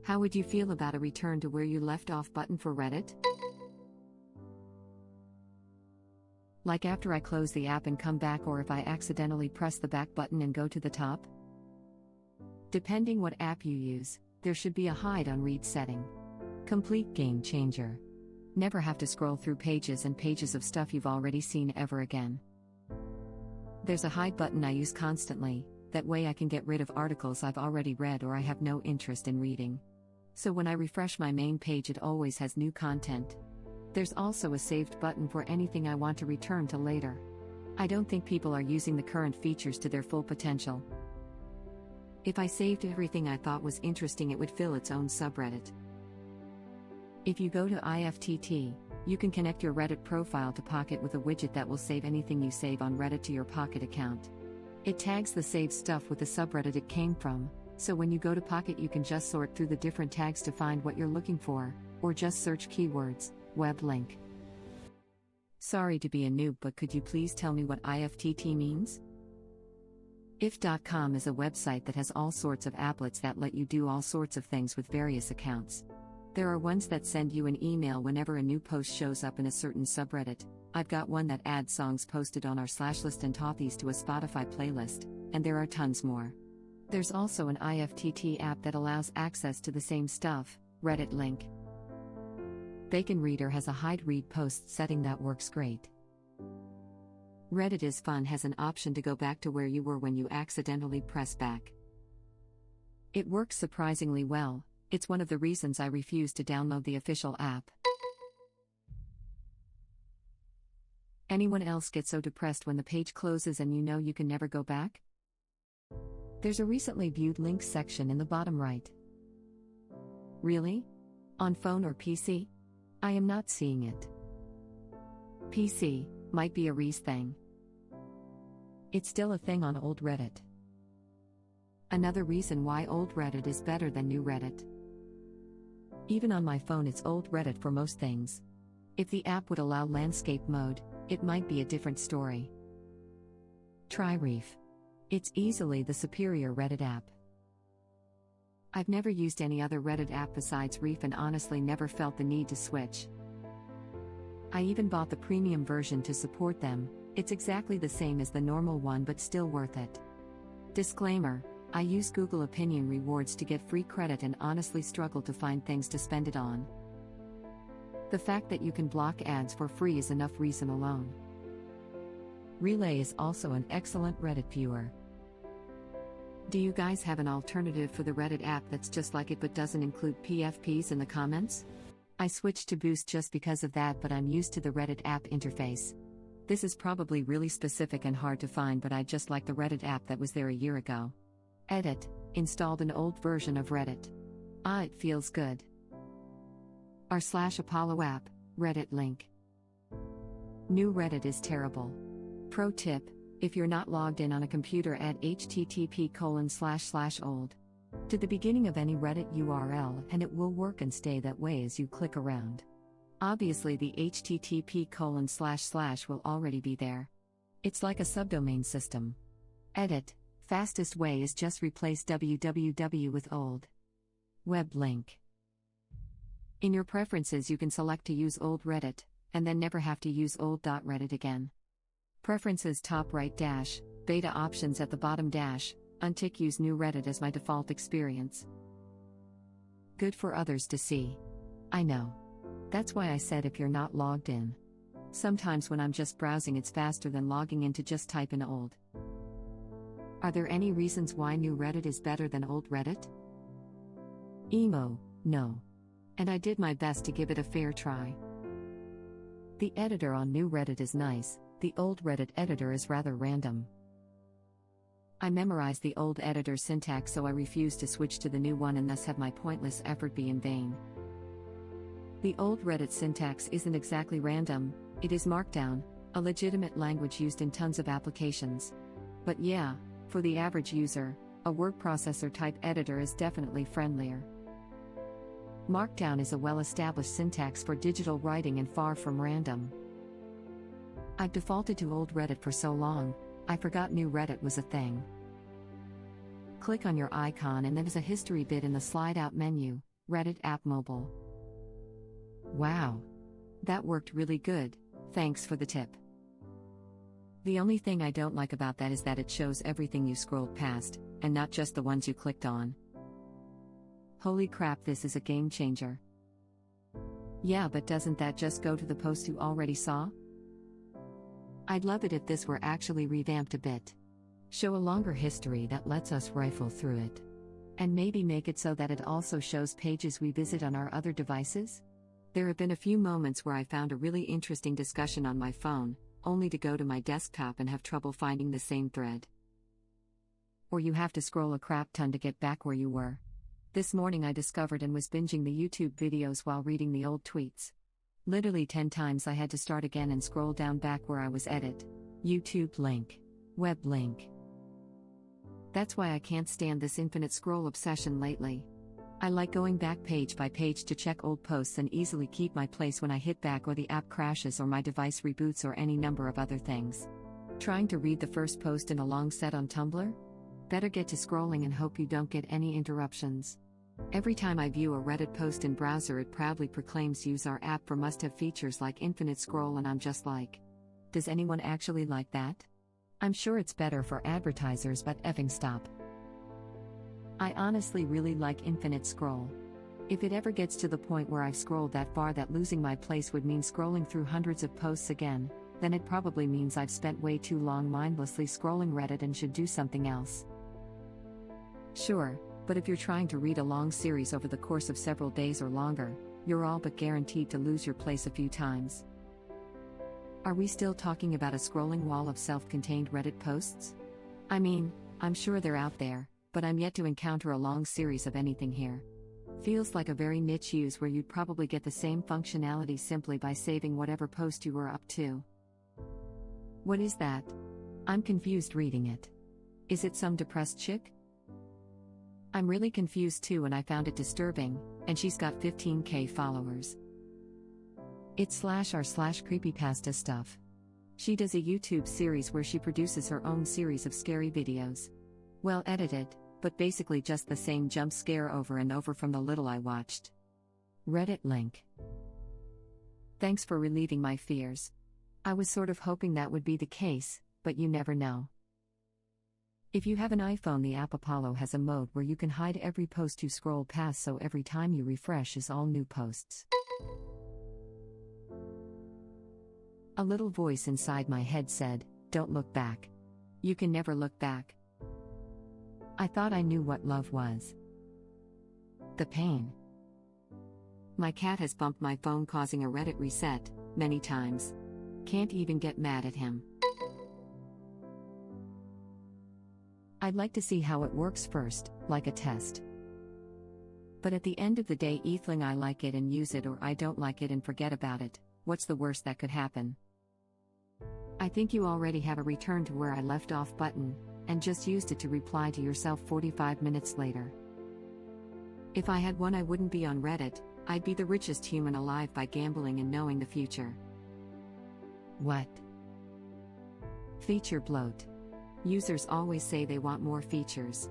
How would you feel about a return to where you left off button for Reddit? Like after I close the app and come back, or if I accidentally press the back button and go to the top? Depending what app you use, there should be a hide on read setting. Complete game changer. Never have to scroll through pages and pages of stuff you've already seen ever again. There's a hide button I use constantly, that way I can get rid of articles I've already read or I have no interest in reading. So when I refresh my main page, it always has new content. There's also a saved button for anything I want to return to later. I don't think people are using the current features to their full potential. If I saved everything I thought was interesting, it would fill its own subreddit. If you go to IFTT, you can connect your Reddit profile to Pocket with a widget that will save anything you save on Reddit to your Pocket account. It tags the saved stuff with the subreddit it came from, so when you go to Pocket you can just sort through the different tags to find what you're looking for, or just search keywords, web link. Sorry to be a noob, but could you please tell me what IFTT means? If.com is a website that has all sorts of applets that let you do all sorts of things with various accounts. There are ones that send you an email whenever a new post shows up in a certain subreddit. I've got one that adds songs posted on our /list and Tothies to a Spotify playlist, and there are tons more. There's also an IFTT app that allows access to the same stuff, Reddit link. Bacon Reader has a hide read post setting that works great. Reddit is fun has an option to go back to where you were when you accidentally press back. It works surprisingly well. It's one of the reasons I refuse to download the official app. Anyone else get so depressed when the page closes and you know you can never go back? There's a recently viewed links section in the bottom right. Really? On phone or PC? I am not seeing it. PC, might be a Reese thing. It's still a thing on old Reddit. Another reason why old Reddit is better than new Reddit. Even on my phone it's old Reddit for most things. If the app would allow landscape mode, it might be a different story. Try Reef. It's easily the superior Reddit app. I've never used any other Reddit app besides Reef and honestly never felt the need to switch. I even bought the premium version to support them. It's exactly the same as the normal one but still worth it. Disclaimer, I use Google Opinion rewards to get free credit and honestly struggle to find things to spend it on. The fact that you can block ads for free is enough reason alone. Relay is also an excellent Reddit viewer. Do you guys have an alternative for the Reddit app that's just like it but doesn't include PFPs in the comments? I switched to Boost just because of that, but I'm used to the Reddit app interface. This is probably really specific and hard to find, but I just like the Reddit app that was there a year ago. Edit, installed an old version of Reddit. It feels good. r/Apollo app, Reddit link. New Reddit is terrible. Pro tip, if you're not logged in on a computer, add http://old to the beginning of any Reddit URL and it will work and stay that way as you click around. Obviously the http:// will already be there. It's like a subdomain system. Edit, fastest way is just replace www with old. Web link. In your preferences you can select to use old Reddit, and then never have to use old.reddit again. Preferences top right dash, beta options at the bottom dash, untick use new Reddit as my default experience. Good for others to see. I know. That's why I said if you're not logged in. Sometimes when I'm just browsing it's faster than logging in to just type in old. Are there any reasons why new Reddit is better than old Reddit? Emo, no. And I did my best to give it a fair try. The editor on new Reddit is nice, the old Reddit editor is rather random. I memorized the old editor syntax, so I refuse to switch to the new one and thus have my pointless effort be in vain. The old Reddit syntax isn't exactly random, it is Markdown, a legitimate language used in tons of applications. But yeah, for the average user, a word processor type editor is definitely friendlier. Markdown is a well-established syntax for digital writing and far from random. I've defaulted to old Reddit for so long, I forgot new Reddit was a thing. Click on your icon and there's a history bit in the slide-out menu. Reddit app mobile. Wow. That worked really good, thanks for the tip. The only thing I don't like about that is that it shows everything you scrolled past, and not just the ones you clicked on. Holy crap, this is a game changer. Yeah, but doesn't that just go to the post you already saw? I'd love it if this were actually revamped a bit. Show a longer history that lets us rifle through it. And maybe make it so that it also shows pages we visit on our other devices? There have been a few moments where I found a really interesting discussion on my phone, only to go to my desktop and have trouble finding the same thread. Or you have to scroll a crap ton to get back where you were. This morning I discovered and was binging the YouTube videos while reading the old tweets. Literally 10 times I had to start again and scroll down back where I was edit. YouTube link. Web link. That's why I can't stand this infinite scroll obsession lately. I like going back page by page to check old posts and easily keep my place when I hit back or the app crashes or my device reboots or any number of other things. Trying to read the first post in a long set on Tumblr? Better get to scrolling and hope you don't get any interruptions. Every time I view a Reddit post in browser, it proudly proclaims use our app for must-have features like infinite scroll, and I'm just like, does anyone actually like that? I'm sure it's better for advertisers, but effing stop. I honestly really like infinite scroll. If it ever gets to the point where I've scrolled that far that losing my place would mean scrolling through hundreds of posts again, then it probably means I've spent way too long mindlessly scrolling Reddit and should do something else. Sure, but if you're trying to read a long series over the course of several days or longer, you're all but guaranteed to lose your place a few times. Are we still talking about a scrolling wall of self-contained Reddit posts? I mean, I'm sure they're out there, but I'm yet to encounter a long series of anything here. Feels like a very niche use where you'd probably get the same functionality simply by saving whatever post you were up to. What is that? I'm confused reading it. Is it some depressed chick? I'm really confused too, and I found it disturbing, and she's got 15k followers. It's /r/creepypasta stuff. She does a YouTube series where she produces her own series of scary videos. Well edited, but basically just the same jump scare over and over from the little I watched. Reddit link. Thanks for relieving my fears. I was sort of hoping that would be the case, but you never know. If you have an iPhone, the app Apollo has a mode where you can hide every post you scroll past, so every time you refresh is all new posts. A little voice inside my head said, "Don't look back. You can never look back." I thought I knew what love was. The pain. My cat has bumped my phone, causing a Reddit reset, many times. Can't even get mad at him. I'd like to see how it works first, like a test. But at the end of the day, either I like it and use it, or I don't like it and forget about it. What's the worst that could happen? I think you already have a return to where I left off button, and just used it to reply to yourself 45 minutes later. If I had one, I wouldn't be on Reddit. I'd be the richest human alive by gambling and knowing the future. What? Feature bloat. Users always say they want more features.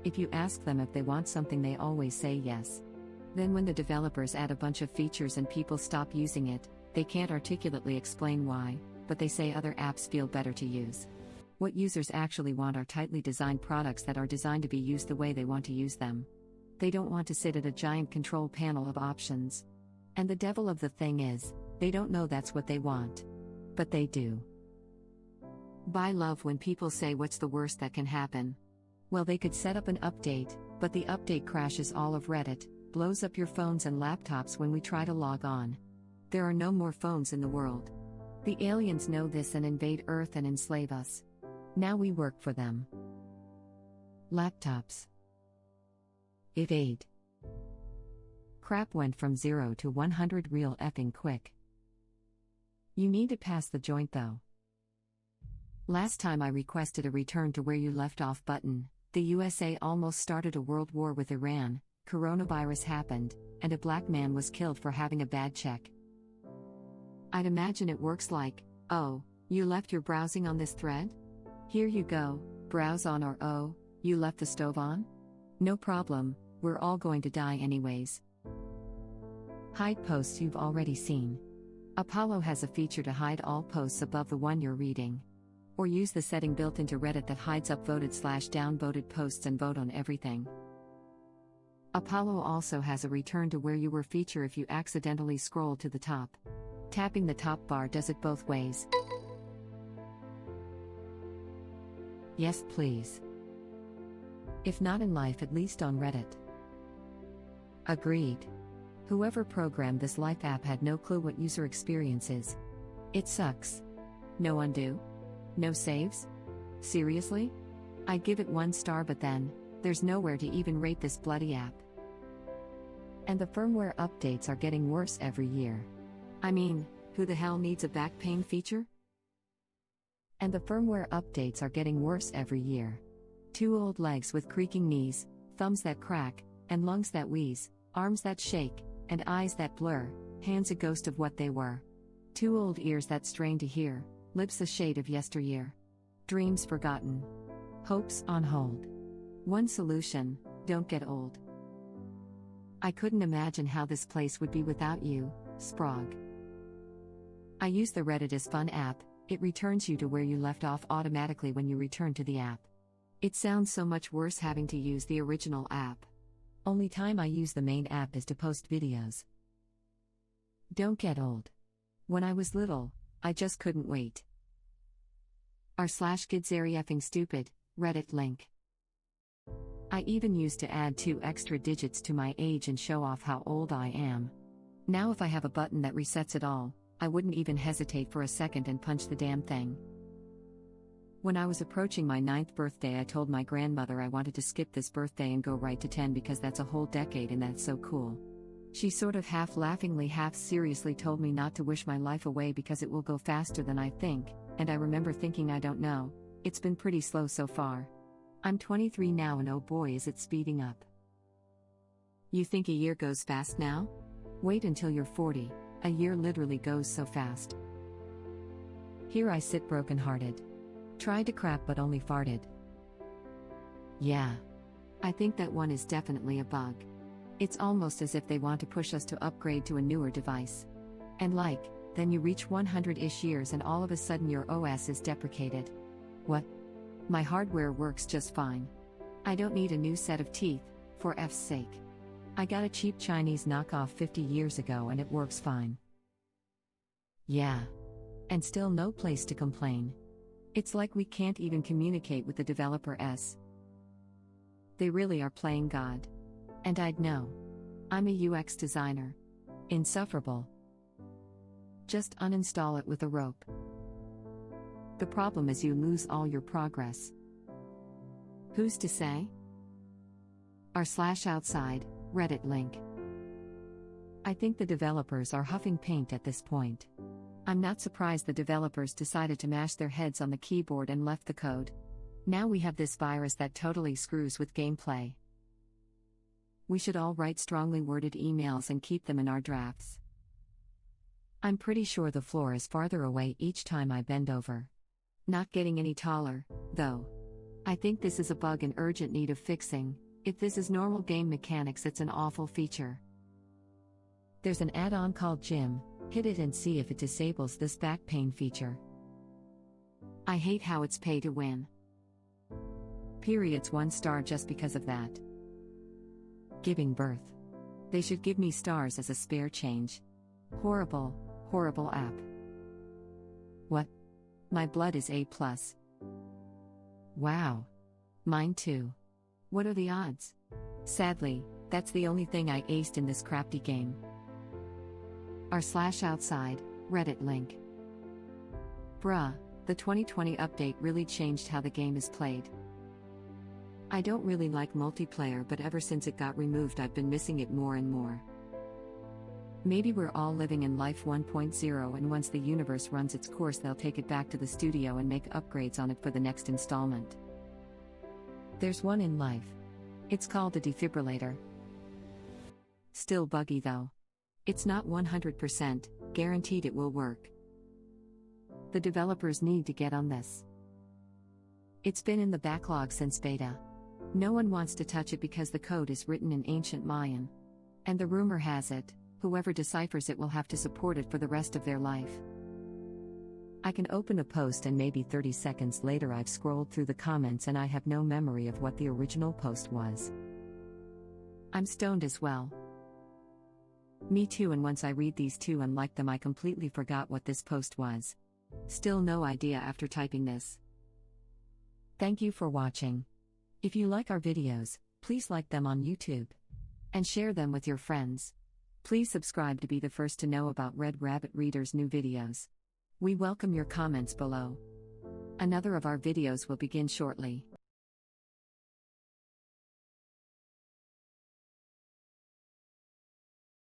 If you ask them if they want something, they always say yes. Then when the developers add a bunch of features and people stop using it, they can't articulately explain why, but they say other apps feel better to use. What users actually want are tightly designed products that are designed to be used the way they want to use them. They don't want to sit at a giant control panel of options. And the devil of the thing is, they don't know that's what they want. But they do. I love when people say, what's the worst that can happen? Well, they could set up an update, but the update crashes all of Reddit, blows up your phones and laptops when we try to log on. There are no more phones in the world. The aliens know this and invade Earth and enslave us. Now we work for them. Laptops. Evade. Crap went from 0 to 100 real effing quick. You need to pass the joint though. Last time I requested a return to where you left off button, the USA almost started a world war with Iran, coronavirus happened, and a black man was killed for having a bad check. I'd imagine it works like, oh, you left your browsing on this thread? Here you go, browse on, or oh, you left the stove on? No problem, we're all going to die anyways. Hide posts you've already seen. Apollo has a feature to hide all posts above the one you're reading. Or use the setting built into Reddit that hides upvoted/downvoted posts and vote on everything. Apollo also has a return to where you were feature if you accidentally scroll to the top. Tapping the top bar does it both ways. Yes, please. If not in life, at least on Reddit. Agreed. Whoever programmed this life app had no clue what user experience is. It sucks. No undo? No saves? Seriously? I'd give it 1 star, but then, there's nowhere to even rate this bloody app. And the firmware updates are getting worse every year. I mean, who the hell needs a back pain feature? And the firmware updates are getting worse every year. 2 old legs with creaking knees, thumbs that crack, and lungs that wheeze, arms that shake, and eyes that blur, hands a ghost of what they were. 2 old ears that strain to hear, lips a shade of yesteryear. Dreams forgotten. Hopes on hold. One solution: don't get old. I couldn't imagine how this place would be without you, Sprog. I use the Reddit is Fun app. It returns you to where you left off automatically when you return to the app. It sounds so much worse having to use the original app. Only time I use the main app is to post videos. Don't get old. When I was little, I just couldn't wait. r/kids are effing stupid, Reddit link. I even used to add 2 extra digits to my age and show off how old I am. Now if I have a button that resets it all, I wouldn't even hesitate for a second and punch the damn thing. When I was approaching my 9th birthday, I told my grandmother I wanted to skip this birthday and go right to 10 because that's a whole decade and that's so cool. She sort of half laughingly, half seriously told me not to wish my life away because it will go faster than I think, and I remember thinking, I don't know, it's been pretty slow so far. I'm 23 now and oh boy is it speeding up. You think a year goes fast now? Wait until you're 40, a year literally goes so fast. Here I sit broken-hearted. Tried to crap but only farted. Yeah. I think that one is definitely a bug. It's almost as if they want to push us to upgrade to a newer device. And then you reach 100-ish years and all of a sudden your OS is deprecated. What? My hardware works just fine. I don't need a new set of teeth, for F's sake. I got a cheap Chinese knockoff 50 years ago and it works fine. Yeah. And still no place to complain. It's like we can't even communicate with the developer S. They really are playing God. And I'd know. I'm a UX designer. Insufferable. Just uninstall it with a rope. The problem is you lose all your progress. Who's to say? r/outside, Reddit link. I think the developers are huffing paint at this point. I'm not surprised the developers decided to mash their heads on the keyboard and left the code. Now we have this virus that totally screws with gameplay. We should all write strongly worded emails and keep them in our drafts. I'm pretty sure the floor is farther away each time I bend over. Not getting any taller, though. I think this is a bug in urgent need of fixing. If this is normal game mechanics, it's an awful feature. There's an add-on called Gym. Hit it and see if it disables this back pain feature. I hate how it's pay to win. Period's 1 star just because of that. Giving birth. They should give me stars as a spare change. Horrible, horrible app. What? My blood is A+. Wow. Mine too. What are the odds? Sadly, that's the only thing I aced in this crafty game. r/outside, Reddit link. Bruh, the 2020 update really changed how the game is played. I don't really like multiplayer, but ever since it got removed I've been missing it more and more. Maybe we're all living in Life 1.0 and once the universe runs its course they'll take it back to the studio and make upgrades on it for the next installment. There's one in Life. It's called the defibrillator. Still buggy though. It's not 100% guaranteed it will work. The developers need to get on this. It's been in the backlog since beta. No one wants to touch it because the code is written in ancient Mayan. And the rumor has it, Whoever deciphers it will have to support it for the rest of their life. I can open a post and maybe 30 seconds later I've scrolled through the comments and I have no memory of what the original post was. I'm stoned as well. Me too, and once I read these two and like them I completely forgot what this post was. Still no idea after typing this. Thank you for watching. If you like our videos, please like them on YouTube. And share them with your friends. Please subscribe to be the first to know about Red Rabbit Reader's new videos. We welcome your comments below. Another of our videos will begin shortly.